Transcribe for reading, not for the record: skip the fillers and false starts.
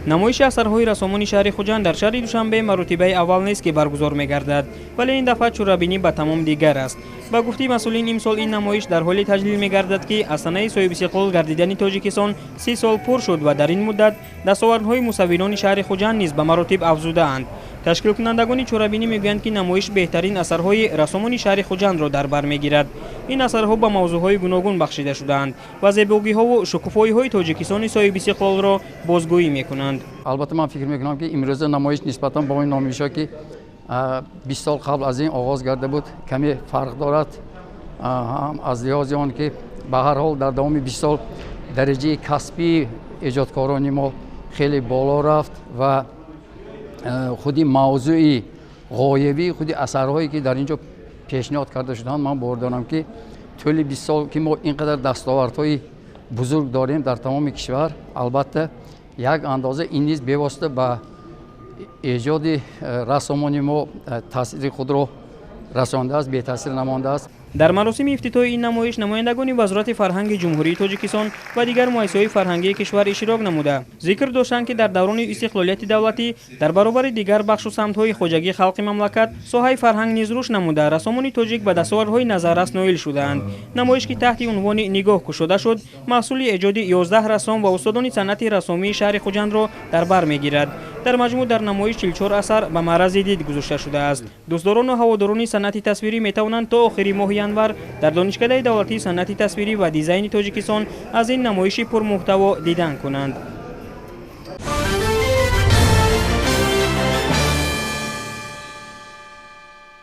намоиши асарҳои рассомони шаҳри хуҷанд дар шаҳри душанбе маротибаи аввал нест ки баргузор мегардад, вале ин дафъа чорабинӣ ба тамом дигар аст. ба гуфти масъулин имсол ин намоиш дар ҳоли таҷлил мегардад ки аз санаи соҳибистиқлол гардидани Тоҷикистон 30 сол пур шуд ва дар ин муддат дастовардҳои мусаввирони шаҳри хуҷанд низ ба маротиб афзудаанд. ташкилкунандагони чорабинӣ мегӯянд ки намоиш беҳтарин асарҳои рассомони шаҳри хуҷандро дар бар мегирад. ин асарҳо ба мавзӯъҳои гуногун бахшида шудаанд ва зебогиҳову шукуфоиҳои Тоҷикистони соҳибистиқлолро бозгӯӣ мекунанд. албатта ман фикр мекунам ки имрӯза намоиш нисбатан ба он номишҳое ки 20 сол қабл аз ин оғоз карда буд каме фарқ дорад, аз лиҳози он ки ба ҳар ҳол дар давоми 20 сол дараҷаи касбии эҷодкорони мо хеле боло рафт ва худи мавзӯи ғоявии худи асарҳое ки дар инҷо пешниҳод карда шудаанд, ман бовар дорам ки тӯли 20 сол ки мо инқадар дастовардҳои бузург дорем дар тамоми кишвар, албатта як андоза ин низ бевосита ба эҷоди рассомони мо таъсири худро расондааст, бетаъсир намондааст. дар маросими ифтитоҳи ин намоиш намояндагони вазорати фарҳанги ҷумҳурии Тоҷикистон ва дигар муассисаҳои фарҳангии кишвар иштирок намуда зикр доштанд ки дар даврони истиқлолияти давлатӣ дар баробари дигар бахшу самтҳои хоҷагии халқи мамлакат соҳаи фарҳанг низ рушд намуда рассомони тоҷик ба дастовардҳои назаррас ноил шудаанд. намоиш ки таҳти унвони нигоҳ кушода шуд, маҳсули эҷоди 11 расsom ва устодони санъати рассомии шаҳри хуҷандро дар бар мегирад. дар маҷмӯъ дар намоиш 44 асар ба маърази дид гузошта шудааст. дӯстдорону ҳаводорони санъати тасвирӣ метавонанд то охири моҳи январ дар донишкадаи давлатии санъати тасвирӣ ва дизайни Тоҷикистон аз ин намоиши пурмуҳтаво дидан кунанд.